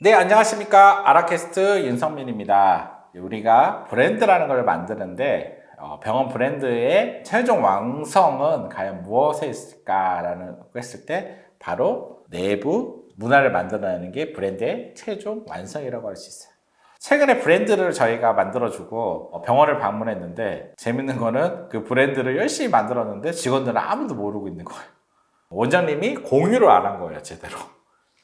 네, 안녕하십니까. 아라캐스트 윤성민입니다. 우리가 브랜드라는 걸 만드는데 병원 브랜드의 최종 완성은 과연 무엇에 있을까라는 했을 때 바로 내부 문화를 만들어내는 게 브랜드의 최종 완성이라고 할 수 있어요. 최근에 브랜드를 저희가 만들어주고 병원을 방문했는데 재밌는 거는 그 브랜드를 열심히 만들었는데 직원들은 아무도 모르고 있는 거예요. 원장님이 공유를 안 한 거예요, 제대로.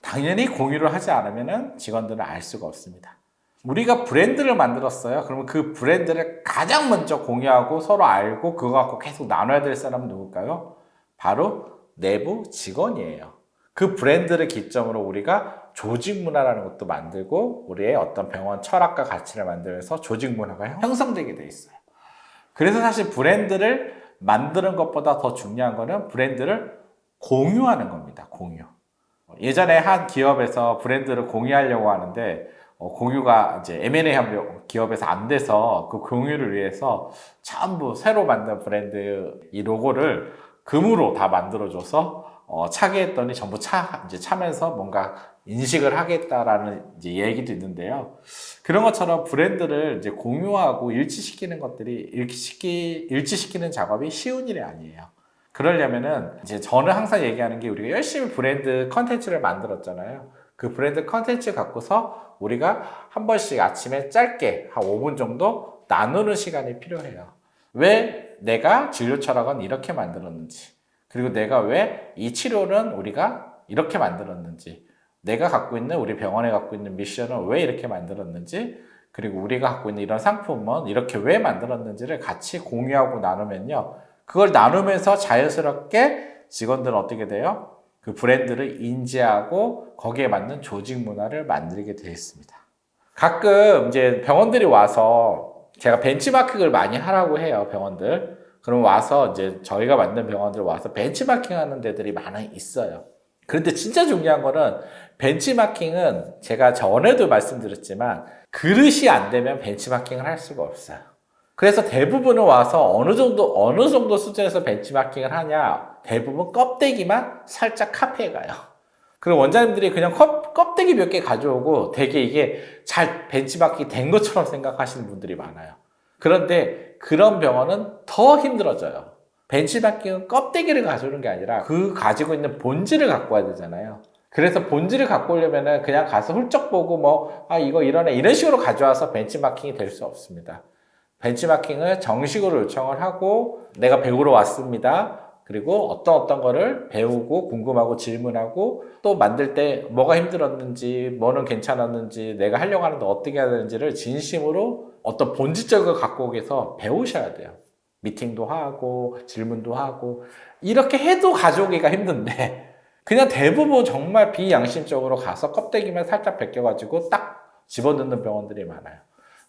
당연히 공유를 하지 않으면 직원들은 알 수가 없습니다. 우리가 브랜드를 만들었어요. 그러면 그 브랜드를 가장 먼저 공유하고 서로 알고 그거 갖고 계속 나눠야 될 사람은 누굴까요? 바로 내부 직원이에요. 그 브랜드를 기점으로 우리가 조직 문화라는 것도 만들고 우리의 어떤 병원 철학과 가치를 만들면서 조직 문화가 형성되게 돼 있어요. 그래서 사실 브랜드를 만드는 것보다 더 중요한 거는 브랜드를 공유하는 겁니다. 공유. 예전에 한 기업에서 브랜드를 공유하려고 하는데 공유가 이제 M&A 한 기업에서 안 돼서 그 공유를 위해서 전부 새로 만든 브랜드 이 로고를 금으로 다 만들어줘서 차게 했더니 전부 이제 차면서 뭔가 인식을 하겠다라는 이제 얘기도 있는데요. 그런 것처럼 브랜드를 이제 공유하고 일치시키는 것들이 일치시키는 작업이 쉬운 일이 아니에요. 그러려면은 이제 저는 항상 얘기하는 게 우리가 열심히 브랜드 컨텐츠를 만들었잖아요. 그 브랜드 컨텐츠 갖고서 우리가 한 번씩 아침에 짧게 한 5분 정도 나누는 시간이 필요해요. 왜 내가 진료 철학은 이렇게 만들었는지, 그리고 내가 왜 이 치료는 우리가 이렇게 만들었는지, 내가 갖고 있는 우리 병원에 갖고 있는 미션은 왜 이렇게 만들었는지, 그리고 우리가 갖고 있는 이런 상품은 이렇게 왜 만들었는지를 같이 공유하고 나누면요. 그걸 나누면서 자연스럽게 직원들은 어떻게 돼요? 그 브랜드를 인지하고 거기에 맞는 조직 문화를 만들게 되어 있습니다. 가끔 이제 병원들이 와서 제가 벤치마킹을 많이 하라고 해요, 병원들. 그럼 와서 이제 저희가 만든 병원들 와서 벤치마킹 하는 데들이 많이 있어요. 그런데 진짜 중요한 거는 벤치마킹은 제가 전에도 말씀드렸지만 그릇이 안 되면 벤치마킹을 할 수가 없어요. 그래서 대부분은 와서 어느 정도 수준에서 벤치마킹을 하냐, 대부분 껍데기만 살짝 카피해 가요. 그리고 원장님들이 그냥 껍데기 몇 개 가져오고 되게 이게 잘 벤치마킹이 된 것처럼 생각하시는 분들이 많아요. 그런데 그런 병원은 더 힘들어져요. 벤치마킹은 껍데기를 가져오는 게 아니라 그 가지고 있는 본질을 갖고 와야 되잖아요. 그래서 본질을 갖고 오려면 그냥 가서 훌쩍 보고 이거 이러네 이런 식으로 가져와서 벤치마킹이 될 수 없습니다. 벤치마킹을 정식으로 요청을 하고 내가 배우러 왔습니다. 그리고 어떤 거를 배우고 궁금하고 질문하고 또 만들 때 뭐가 힘들었는지 뭐는 괜찮았는지 내가 하려고 하는데 어떻게 해야 되는지를 진심으로 어떤 본질적인 걸 갖고 오기 위해서 배우셔야 돼요. 미팅도 하고 질문도 하고 이렇게 해도 가져오기가 힘든데 그냥 대부분 정말 비양심적으로 가서 껍데기만 살짝 벗겨가지고 딱 집어넣는 병원들이 많아요.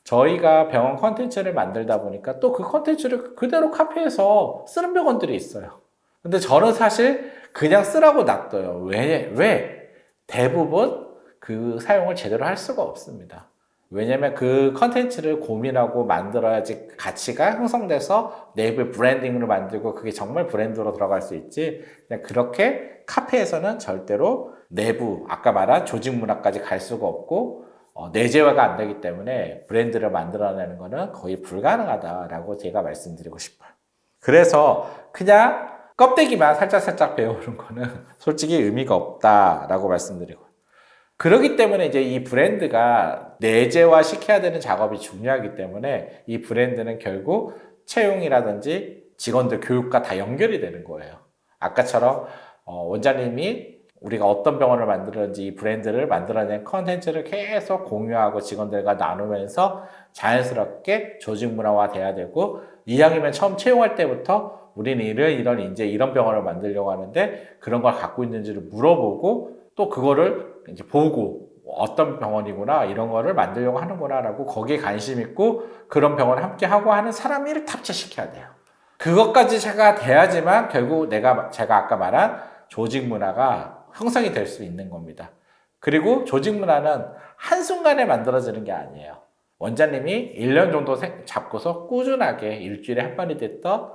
저희가 병원 컨텐츠를 만들다 보니까 또 그 컨텐츠를 그대로 카피해서 쓰는 병원들이 있어요. 근데 저는 사실 그냥 쓰라고 놔둬요. 왜? 대부분 그 사용을 제대로 할 수가 없습니다. 왜냐면 그 컨텐츠를 고민하고 만들어야지 가치가 형성돼서 내부의 브랜딩으로 만들고 그게 정말 브랜드로 들어갈 수 있지. 그냥 그렇게 카피해서는 절대로 내부, 아까 말한 조직 문화까지 갈 수가 없고 내재화가 안 되기 때문에 브랜드를 만들어내는 것은 거의 불가능하다라고 제가 말씀드리고 싶어요. 그래서 그냥 껍데기만 살짝 배우는 거는 솔직히 의미가 없다라고 말씀드리고. 그렇기 때문에 이제 이 브랜드가 내재화 시켜야 되는 작업이 중요하기 때문에 이 브랜드는 결국 채용이라든지 직원들 교육과 다 연결이 되는 거예요. 아까처럼 원장님이 우리가 어떤 병원을 만들었는지 이 브랜드를 만들어낸 컨텐츠를 계속 공유하고 직원들과 나누면서 자연스럽게 조직 문화화 돼야 되고 이왕이면 처음 채용할 때부터 우리는 이런 병원을 만들려고 하는데 그런 걸 갖고 있는지를 물어보고 또 그거를 이제 보고 어떤 병원이구나 이런 거를 만들려고 하는구나 라고 거기에 관심 있고 그런 병원을 함께 하고 하는 사람을 탑재시켜야 돼요. 그것까지 제가 돼야지만 결국 제가 아까 말한 조직 문화가 형성이 될 수 있는 겁니다. 그리고 조직 문화는 한순간에 만들어지는 게 아니에요. 원장님이 1년 정도 잡고서 꾸준하게 일주일에 한 번이 됐던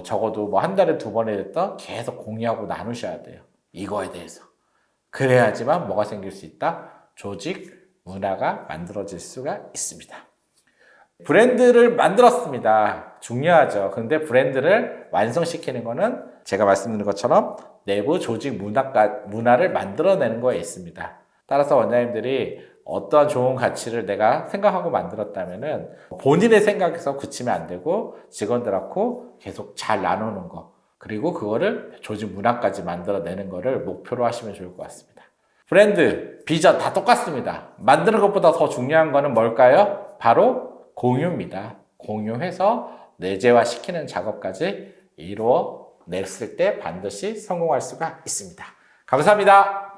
적어도 한 달에 2번이 됐던 계속 공유하고 나누셔야 돼요. 이거에 대해서. 그래야지만 뭐가 생길 수 있다? 조직 문화가 만들어질 수가 있습니다. 브랜드를 만들었습니다. 중요하죠. 근데 브랜드를 완성시키는 거는 제가 말씀드린 것처럼 내부 조직 문화를 만들어내는 거에 있습니다. 따라서 원장님들이 어떠한 좋은 가치를 내가 생각하고 만들었다면은 본인의 생각에서 그치면 안 되고 직원들하고 계속 잘 나누는 거, 그리고 그거를 조직 문화까지 만들어내는 거를 목표로 하시면 좋을 것 같습니다. 브랜드, 비전 다 똑같습니다. 만드는 것보다 더 중요한 거는 뭘까요? 바로 공유입니다. 공유해서 내재화 시키는 작업까지 이루어냈을 때 반드시 성공할 수가 있습니다. 감사합니다.